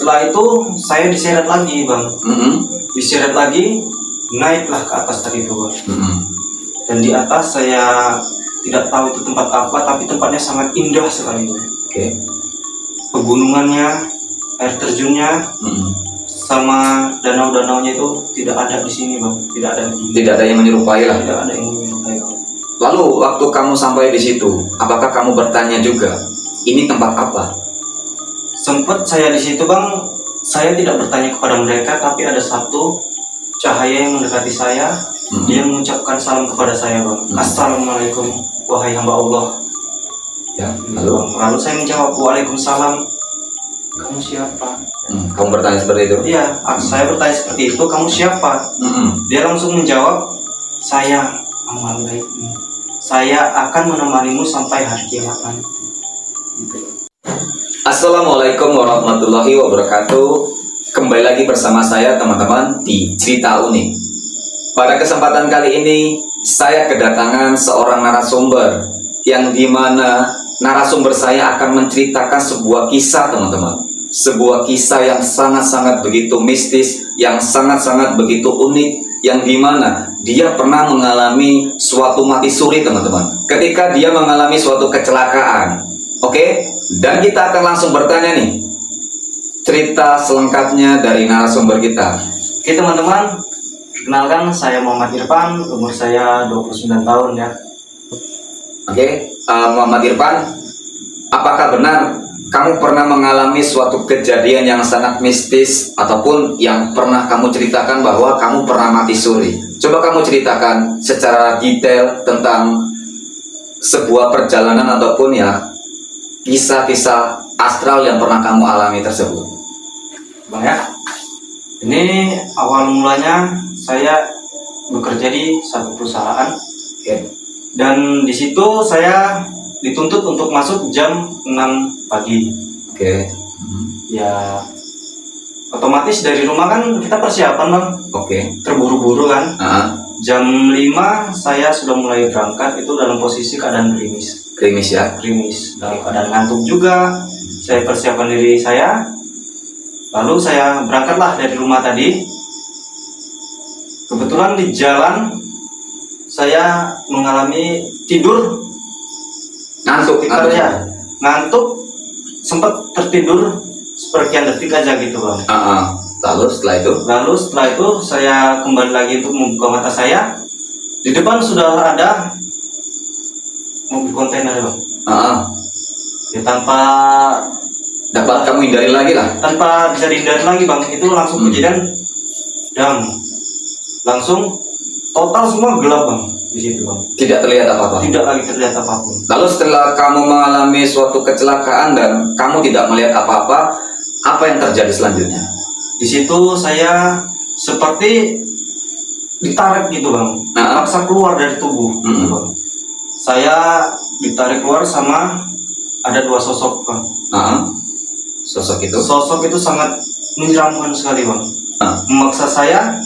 Setelah itu saya diseret lagi bang, diseret lagi, naiklah ke atas tadi itu bang. Dan di atas saya tidak tahu itu tempat apa, tapi tempatnya sangat indah sekali bang. Pegunungannya, air terjunnya, sama danau-danaunya itu tidak ada di sini bang, tidak ada yang menyerupai lah. Tidak ada yang menyerupai bang. Lalu waktu kamu sampai di situ, apakah kamu bertanya juga, ini tempat apa? Sempat saya di situ bang, saya tidak bertanya kepada mereka, tapi ada satu cahaya yang mendekati saya, dia mengucapkan salam kepada saya bang. Assalamualaikum wahai hamba Allah. Ya, lalu saya menjawab waalaikumsalam. Kamu siapa? Kamu bertanya seperti itu? Iya, saya bertanya seperti itu. Kamu siapa? Dia langsung menjawab, saya amal baikmu. Saya akan menemanimu sampai hari kiamat nanti. Gitu. Assalamualaikum warahmatullahi wabarakatuh. Kembali lagi bersama saya teman-teman di Cerita Unik. Pada kesempatan kali ini saya kedatangan seorang narasumber yang dimana narasumber saya akan menceritakan sebuah kisah teman-teman. Sebuah kisah yang sangat-sangat begitu mistis, yang sangat-sangat begitu unik, yang dimana dia pernah mengalami suatu mati suri teman-teman. Ketika dia mengalami suatu kecelakaan. Oke? Dan kita akan langsung bertanya nih, cerita selengkapnya dari narasumber kita. Oke teman-teman, kenalkan saya Muhammad Irfan, umur saya 29 tahun ya. Oke, Muhammad Irfan, apakah benar kamu pernah mengalami suatu kejadian yang sangat mistis ataupun yang pernah kamu ceritakan bahwa kamu pernah mati suri? Coba kamu ceritakan secara detail tentang sebuah perjalanan ataupun ya kisah-kisah astral yang pernah kamu alami tersebut. Bang ya, ini awal mulanya saya bekerja di satu perusahaan. Dan di situ saya dituntut untuk masuk jam 6 pagi. Ya otomatis dari rumah kan kita persiapan bang. Terburu-buru kan. Jam 5 saya sudah mulai berangkat, itu dalam posisi keadaan gerimis ya. Dalam keadaan ngantuk juga. Saya persiapan diri saya, lalu saya berangkatlah dari rumah tadi. Kebetulan di jalan saya mengalami tidur, ngantuk, sempat tertidur sepertian detik aja gitu bang. Lalu setelah itu saya kembali lagi untuk membuka mata saya. Di depan sudah ada mobil kontainer bang. Ya, tanpa dapat kamu hindari lagi lah. Tanpa bisa dihindari lagi bang, itu langsung kejadian dan langsung total semua gelap bang di situ bang. Tidak terlihat apa-apa. Tidak lagi terlihat apapun. Lalu setelah kamu mengalami suatu kecelakaan dan kamu tidak melihat apa-apa, apa yang terjadi selanjutnya? Di situ saya seperti ditarik gitu bang, paksa keluar dari tubuh. Gitu, bang. Saya ditarik keluar sama ada dua sosok bang. Sosok itu sangat menyeramkan sekali bang. Memaksa saya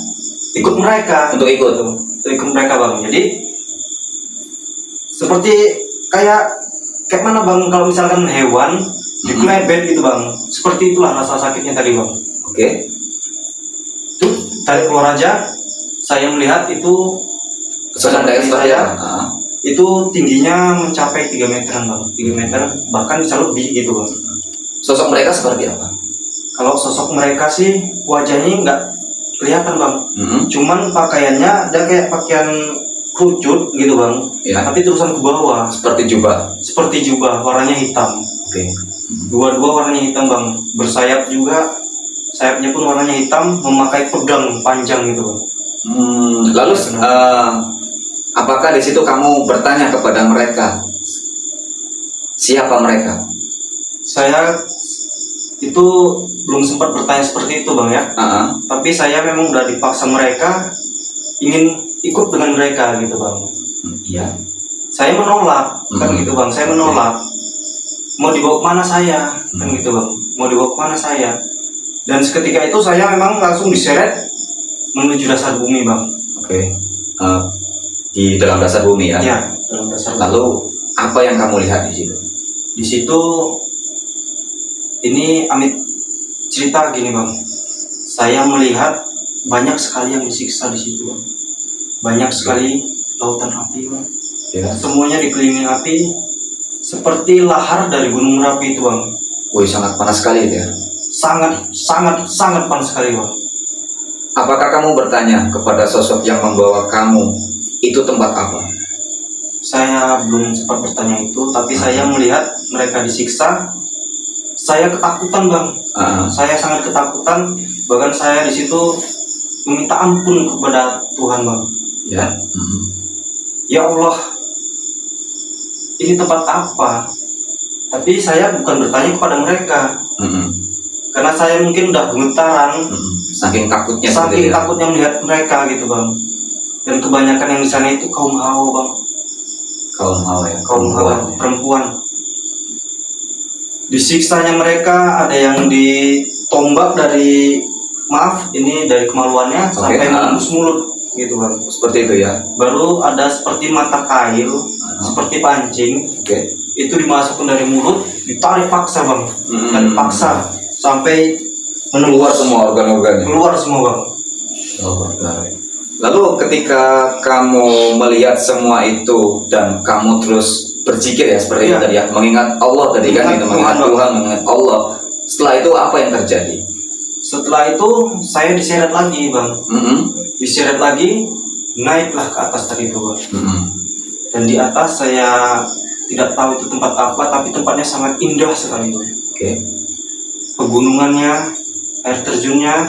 ikut mereka. Untuk ikut mereka bang. Jadi seperti kayak mana bang, kalau misalkan hewan dikelebet gitu bang, seperti itulah rasa sakitnya tadi bang. Tuh tarik keluar aja, saya melihat itu sosok saya itu tingginya mencapai 3 meteran bang, 3 meter, bahkan bisa lebih gitu bang. Sosok mereka seperti apa? Kalau sosok mereka sih wajahnya nggak kelihatan bang, cuman pakaiannya ada kayak pakaian kerucut gitu bang, tapi terusan ke bawah seperti jubah warnanya hitam. Dua-dua warnanya hitam bang, bersayap juga, sayapnya pun warnanya hitam, memakai pedang panjang gitu bang. Lalu apakah di situ kamu bertanya kepada mereka siapa mereka? Saya itu belum sempat bertanya seperti itu bang ya. Tapi saya memang udah dipaksa mereka ingin ikut dengan mereka gitu bang. Saya menolak kan gitu bang, saya menolak. Mau dibawa kemana saya kan gitu bang, mau dibawa kemana saya. Dan seketika itu saya memang langsung diseret menuju dasar bumi bang. Di dalam dasar bumi ya? Ya, dalam dasar bumi. Lalu apa yang kamu lihat di situ? Di situ ini cerita gini bang, saya melihat banyak sekali yang disiksa di situ bang. Banyak sekali lautan api bang. Ya. Semuanya dikelilingi api seperti lahar dari gunung Merapi itu bang. Wih, sangat panas sekali itu ya. Sangat panas sekali bang. Apakah kamu bertanya kepada sosok yang membawa kamu itu tempat apa? Saya belum sempat bertanya itu, tapi saya melihat mereka disiksa. Saya ketakutan bang. Saya sangat ketakutan. Bahkan saya di situ meminta ampun kepada Tuhan bang. Ya. Ya Allah, ini tempat apa? Tapi saya bukan bertanya kepada mereka, karena saya mungkin udah gemetaran, Saking takutnya. saking takutnya melihat mereka gitu bang. Dan kebanyakan yang di sana itu kaum hawa bang, Kaum hawa ya. kaum hawa perempuan. Disiksanya mereka ada yang ditombak dari dari kemaluannya sampai menembus mulut gitu bang. Seperti itu ya. Baru ada seperti mata kail, seperti pancing. Oke. Itu dimasukkan dari mulut, ditarik paksa bang, dan paksa sampai Keluar semua organ-organnya. keluar semua bang. Lalu ketika kamu melihat semua itu dan kamu terus berzikir ya seperti itu tadi ya, mengingat Allah tadi kan, itu mengingat Tuhan, mengingat Allah. Setelah itu apa yang terjadi? Setelah itu saya diseret lagi bang, diseret lagi, naiklah ke atas tadi itu bang. Dan di atas saya tidak tahu itu tempat apa, tapi tempatnya sangat indah sekali bang. Oke. Pegunungannya, air terjunnya,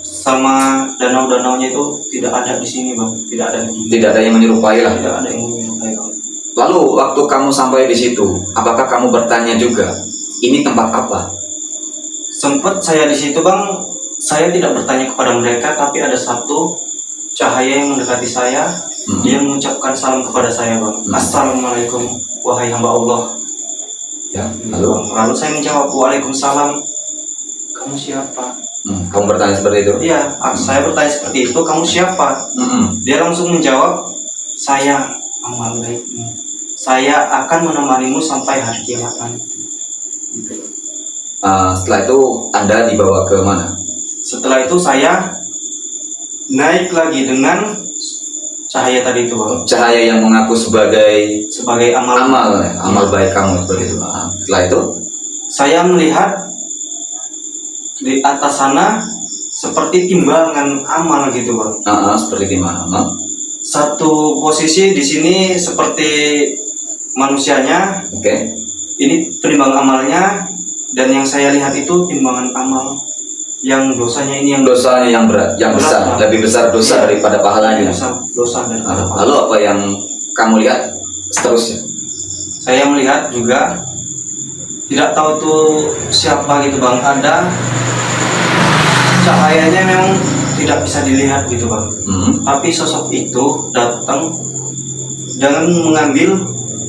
sama danau-danaunya itu tidak ada di sini bang, tidak ada di sini. Tidak ada yang menyerupai lah. Tidak ada yang menyerupai bang. Lalu waktu kamu sampai di situ, apakah kamu bertanya juga, ini tempat apa? Sempat saya di situ bang, saya tidak bertanya kepada mereka, tapi ada satu cahaya yang mendekati saya. Dia mengucapkan salam kepada saya bang. Assalamualaikum wahai hamba Allah. Ya. Lalu saya menjawab waalaikumsalam. Kamu siapa? Kamu bertanya seperti itu? Iya, saya bertanya seperti itu. Kamu siapa? Dia langsung menjawab, saya amal baikmu. Saya akan menemanimu sampai hari kiamat nanti. Gitu. Setelah itu Anda dibawa ke mana? Setelah itu saya naik lagi dengan cahaya tadi itu bang. Cahaya yang mengaku sebagai amal baik kamu seperti itu. Setelah itu saya melihat di atas sana seperti timbangan amal gitu bang. Seperti timbangan. Satu posisi di sini seperti manusianya. Oke. Ini penimbangan amalnya, dan yang saya lihat itu timbangan amal yang dosanya ini yang berat, yang besar, berat, lebih besar dosa daripada pahalanya. Dosa daripada pahala. Lalu apa yang kamu lihat seterusnya? Saya melihat juga, tidak tahu tuh siapa gitu bang. Ada cahayanya memang tidak bisa dilihat gitu bang. Tapi sosok itu datang dengan mengambil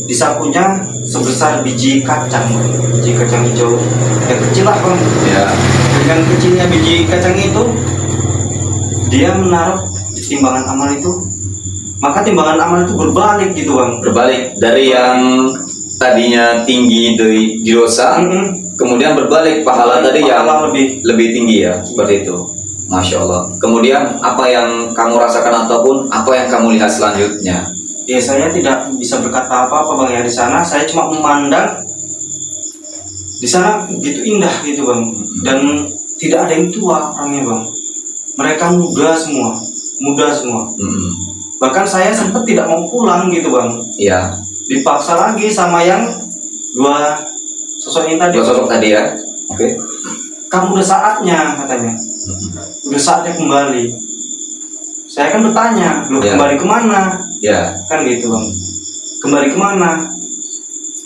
di sakunya sebesar biji kacang hijau yang kecil lah bang. Ya. Dengan kecilnya biji kacang itu, dia menaruh di timbangan amal itu, maka timbangan amal itu berbalik gitu bang. Berbalik dari yang tadinya tinggi di dosa, kemudian berbalik pahala tadi yang lebih tinggi ya, seperti itu. Masya Allah. Kemudian apa yang kamu rasakan ataupun apa yang kamu lihat selanjutnya? Ya saya tidak bisa berkata apa-apa bang ya di sana. Saya cuma memandang di sana begitu indah gitu bang, dan tidak ada yang tua orangnya bang. Mereka muda semua. Bahkan saya sempat tidak mau pulang gitu bang. Iya. Dipaksa lagi sama yang dua sosok ini tadi. Dua sosok tadi ya. Oke. Kamu udah saatnya katanya. Udah saatnya kembali. Saya kan bertanya, loh kembali kemana? Ya. Kan gitu bang. Kembali kemana?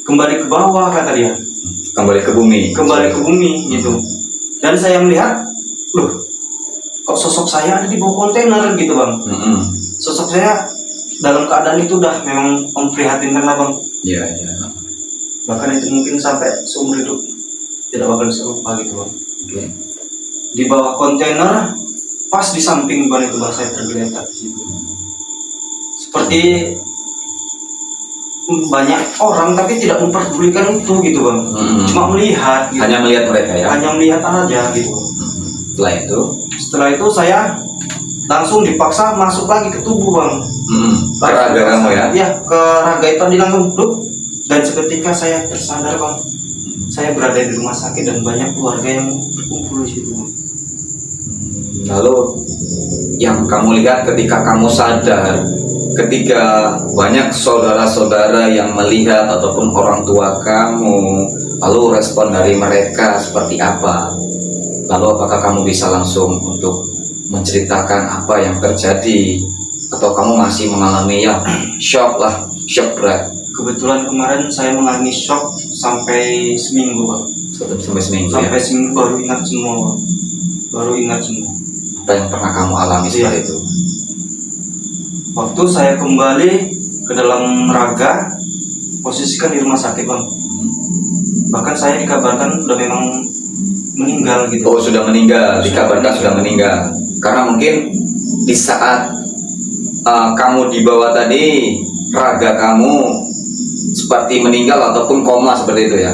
Kembali ke bawah kata dia. Kembali ke bumi. Kembali ke bumi gitu. Dan saya melihat, loh, kok sosok saya ada di bawah kontainer gitu bang. Sosok saya dalam keadaan itu udah memang memprihatinkan lah bang. Iya. Bahkan itu mungkin sampai seumur hidup tidak bakal bisa lupa gitu bang. Oke. Di bawah kontainer, pas di samping ban itu bang, saya tergeletak di situ. Seperti banyak orang tapi tidak memperdulikan itu gitu bang. Cuma melihat gitu. Hanya melihat mereka ya. Hanya melihat aja gitu. Setelah itu saya langsung dipaksa masuk lagi ke tubuh bang. Ke raga kamu ya? Iya, ke raga itu langsung duduk. Dan seketika saya tersadar bang, saya berada di rumah sakit dan banyak keluarga yang berkumpul di situ bang. Lalu yang kamu lihat ketika kamu sadar, ketika banyak saudara-saudara yang melihat ataupun orang tua kamu, lalu respon dari mereka seperti apa? Lalu apakah kamu bisa langsung untuk menceritakan apa yang terjadi, atau kamu masih mengalami ya shock berat? Kebetulan kemarin saya mengalami shock sampai seminggu bang. Sampai seminggu Sampai ya? seminggu baru ingat semua bang. Baru ingat semua. Apa yang pernah kamu alami seperti itu? Waktu saya kembali ke dalam raga, posisikan di rumah sakit bang. Bahkan saya dikabarkan sudah memang meninggal gitu. Oh, sudah meninggal, dikabarkan sudah meninggal. Karena mungkin di saat kamu dibawa tadi, raga kamu seperti meninggal ataupun koma seperti itu ya?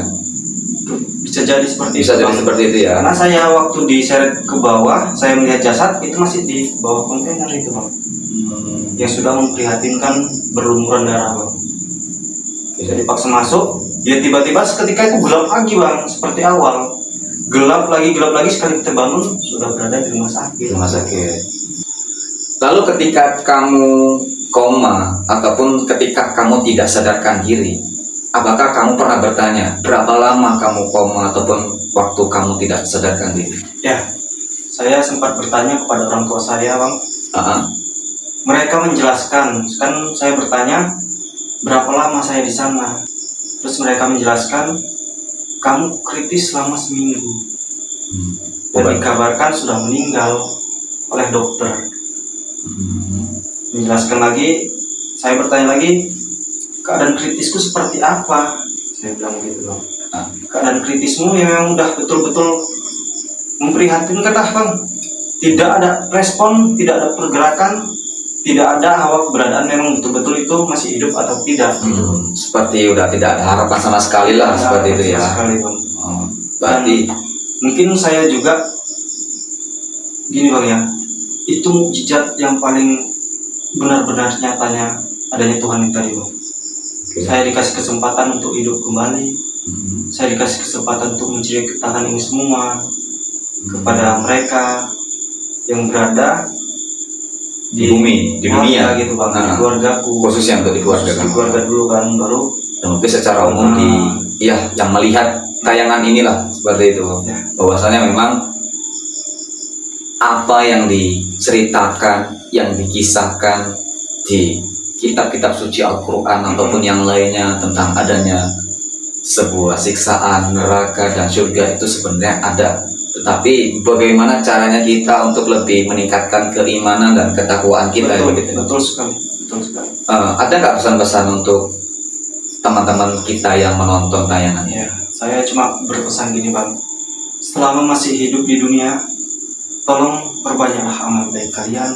Bisa jadi seperti Bisa itu jadi bang. seperti itu ya? Karena saya waktu diseret ke bawah, saya melihat jasad itu masih di bawah kontainer itu bang. Yang sudah memprihatinkan berlumuran darah bang. Jadi paksa masuk, ya tiba-tiba seketika itu gelap lagi bang, seperti awal. Gelap lagi sekali kita bangun sudah berada di rumah sakit. Lalu ketika kamu koma ataupun ketika kamu tidak sadarkan diri, apakah kamu pernah bertanya berapa lama kamu koma ataupun waktu kamu tidak sadarkan diri? Ya, saya sempat bertanya kepada orang tua saya bang. Mereka menjelaskan, kan saya bertanya berapa lama saya di sana. Terus mereka menjelaskan kamu kritis selama seminggu. Dan dikabarkan sudah meninggal oleh dokter. Menjelaskan lagi, saya bertanya lagi, keadaan kritisku seperti apa? Saya bilang gitu bang. Keadaan kritismu yang memang udah betul-betul memprihatinkan bang. Tidak ada respon, tidak ada pergerakan, tidak ada awak keberadaan memang betul-betul itu masih hidup atau tidak. Seperti udah tidak ada harapan sama sekali lah, seperti itu ya. Sekali, bang. Berarti mungkin saya juga gini bang ya, itu mukjizat yang paling benar-benar nyatanya adanya Tuhan itu tadi bang. Saya dikasih kesempatan untuk hidup kembali. Saya dikasih kesempatan untuk menceritakan ini semua kepada mereka yang berada di bumi, di dunia gitu bang, di keluargaku, khususnya untuk di keluarga di keluarga dulu kan, baru dan mungkin secara umum yang melihat tayangan inilah seperti itu ya. Bahwasanya memang apa yang diceritakan, yang dikisahkan di kitab-kitab suci Al-Quran ataupun yang lainnya tentang adanya sebuah siksaan, neraka dan surga itu sebenarnya ada. Tetapi bagaimana caranya kita untuk lebih meningkatkan keimanan dan ketakwaan kita? Betul sekali. Ada nggak pesan-pesan untuk teman-teman kita yang menonton tayangan? Ya, saya cuma berpesan gini bang, selama masih hidup di dunia, tolong perbanyaklah amal baik kalian.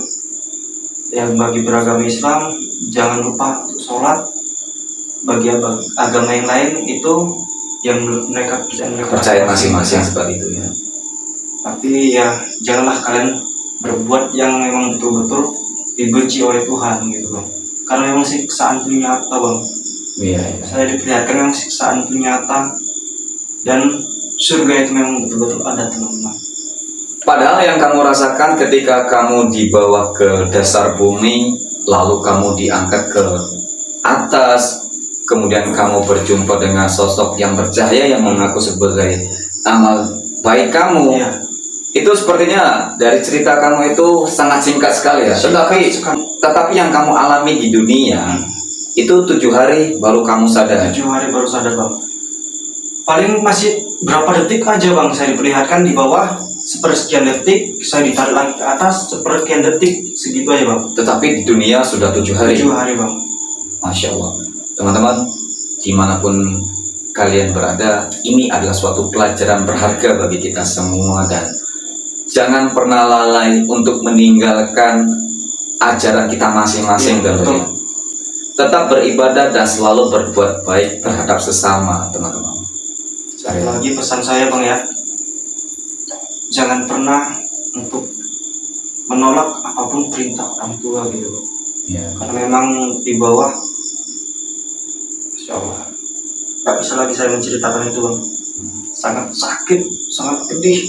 Yang bagi beragama Islam, jangan lupa untuk sholat. Bagi agama yang lain itu yang mereka percaya masing-masing seperti itu ya. Tapi ya janganlah kalian berbuat yang memang betul-betul dibenci oleh Tuhan gitu bang. Karena memang siksaan itu nyata bang. Iya. Saya diperlihatkan memang siksaan itu nyata dan surga itu memang betul-betul ada teman-teman. Padahal yang kamu rasakan ketika kamu dibawa ke dasar bumi, lalu kamu diangkat ke atas, kemudian kamu berjumpa dengan sosok yang bercahaya yang mengaku sebagai amal baik kamu. Iya. Itu sepertinya dari cerita kamu itu sangat singkat sekali ya. Tetapi yang kamu alami di dunia itu 7 hari baru kamu sadar. 7 hari baru sadar bang. Paling masih berapa detik aja bang, saya diperlihatkan di bawah sepersekian detik, saya ditarik lagi ke atas sepersekian detik, segitu aja bang. Tetapi di dunia sudah 7 hari. 7 hari bang. Masya Allah. Teman-teman, dimanapun kalian berada, ini adalah suatu pelajaran berharga bagi kita semua dan jangan pernah lalai untuk meninggalkan ajaran kita masing-masing tentunya. tetap beribadah dan selalu berbuat baik terhadap sesama, teman-teman. Sekali lagi pesan saya Bang ya, jangan pernah untuk menolak apapun perintah orang tua gitu Bang. Ya. Karena memang di bawah, Insya Allah gak bisa lagi saya menceritakan itu Bang. Sangat sakit, sangat pedih,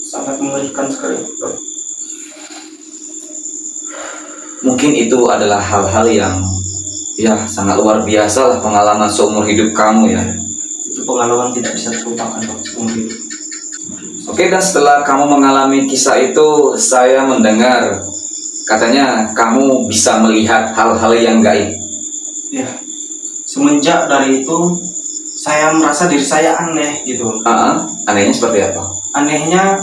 sangat mengerikan sekali Bang. Mungkin itu adalah hal-hal yang ya sangat luar biasa lah, pengalaman seumur hidup kamu ya. Itu pengalaman tidak bisa terlupakan Bang, seumur hidup. Oke, dan setelah kamu mengalami kisah itu, saya mendengar katanya kamu bisa melihat hal-hal yang gaib. Ya, semenjak dari itu saya merasa diri saya aneh gitu. Anehnya seperti apa? Anehnya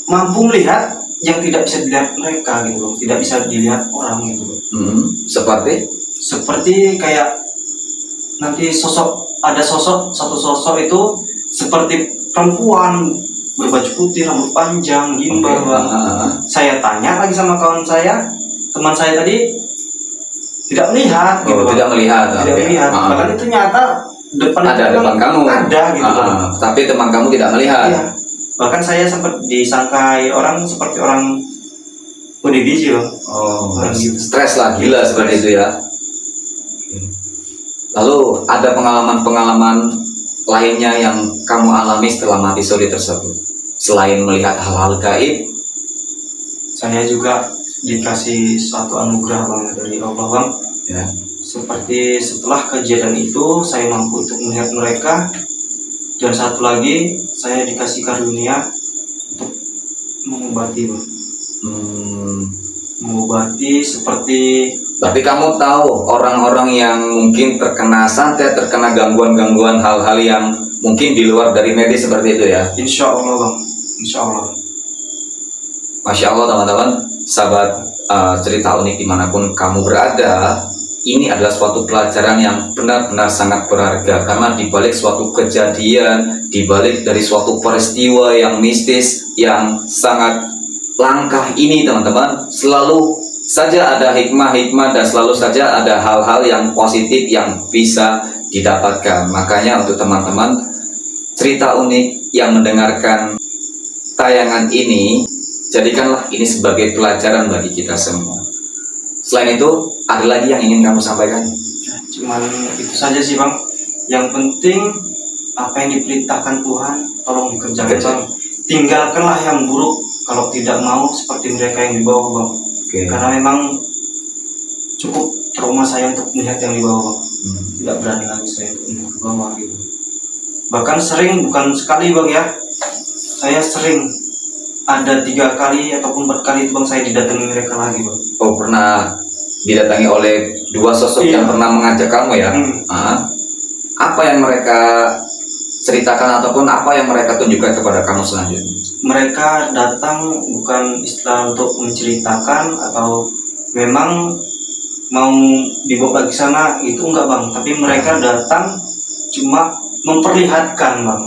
mampu melihat yang tidak bisa dilihat mereka gitu loh, tidak bisa dilihat orang gitu loh. Seperti kayak nanti ada satu sosok itu seperti perempuan berbaju putih, rambut panjang, gimbal. Saya tanya lagi sama kawan saya, teman saya tadi tidak melihat gitu. Tidak melihat. Bahkan itu nyata depan kamu. Ada gitu. Tapi teman kamu tidak melihat. Iya. Bahkan saya sempat disangkai orang seperti orang ODGJ loh. Stres lah, gila seperti itu ya. Lalu ada pengalaman-pengalaman lainnya yang kamu alami setelah mati suri tersebut? Selain melihat hal-hal gaib, saya juga dikasih suatu anugerah Bang dari Allah Bang. Ya. Seperti setelah kejadian itu saya mampu untuk melihat mereka. Dan satu lagi, saya dikasih karunia untuk mengobati Bang. Mengobati seperti... Tapi kamu tahu orang-orang yang mungkin terkena santet, terkena gangguan-gangguan hal-hal yang mungkin di luar dari medis seperti itu ya? Insya Allah Bang, Insya Allah. Masya Allah teman-teman, sahabat cerita unik dimanapun kamu berada, ini adalah suatu pelajaran yang benar-benar sangat berharga. Karena dibalik suatu kejadian, dibalik dari suatu peristiwa yang mistis, yang sangat langkah ini teman-teman, selalu saja ada hikmah-hikmah dan selalu saja ada hal-hal yang positif yang bisa didapatkan. Makanya untuk teman-teman cerita unik yang mendengarkan tayangan ini, jadikanlah ini sebagai pelajaran bagi kita semua. Selain itu, ada lagi yang ingin kamu sampaikan? Cuman itu saja sih Bang. Yang penting apa yang diperintahkan Tuhan tolong dikerjakan Bang. Tinggalkanlah yang buruk kalau tidak mau seperti mereka yang di bawah Bang. Karena memang cukup trauma saya untuk melihat yang di bawah Bang. Tidak berani lagi saya untuk melihat ke bawah gitu. Bahkan sering, bukan sekali Bang ya, saya sering ada 3 kali ataupun 4 kali itu Bang saya didatangi mereka lagi Bang. Oh, pernah didatangi oleh 2 sosok yang pernah mengajak kamu ya? Apa yang mereka ceritakan ataupun apa yang mereka tunjukkan kepada kamu selanjutnya? Mereka datang bukan istilah untuk menceritakan atau memang mau dibawa ke sana, itu enggak Bang, tapi mereka datang cuma memperlihatkan Bang.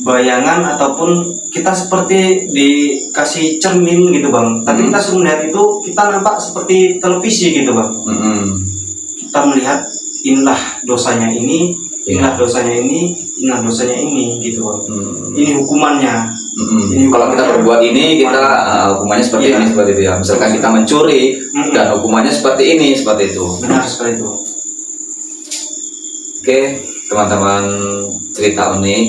Bayangan ataupun kita seperti dikasih cermin gitu Bang, tapi kita suruh melihat itu, kita nampak seperti televisi gitu Bang. Kita melihat inilah dosanya ini, inilah dosanya ini, inilah dosanya ini gitu Bang. Ini hukumannya. Kalau kita berbuat ini, kita hukumannya seperti ini, seperti itu ya. Misalkan kita mencuri dan hukumannya seperti ini, seperti itu. Benar sekali itu. Oke, teman-teman cerita unik,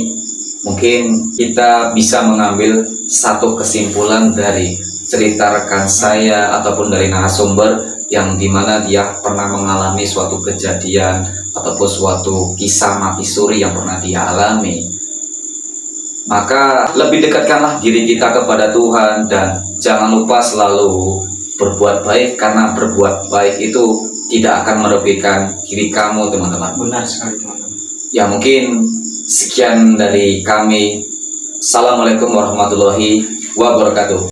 mungkin kita bisa mengambil satu kesimpulan dari cerita rekan saya ataupun dari narasumber yang dimana dia pernah mengalami suatu kejadian ataupun suatu kisah mati suri yang pernah dia alami. Maka lebih dekatkanlah diri kita kepada Tuhan dan jangan lupa selalu berbuat baik, karena berbuat baik itu tidak akan merugikan diri kamu teman-teman. Benar sekali teman-teman. Ya mungkin sekian dari kami. Assalamualaikum warahmatullahi wabarakatuh.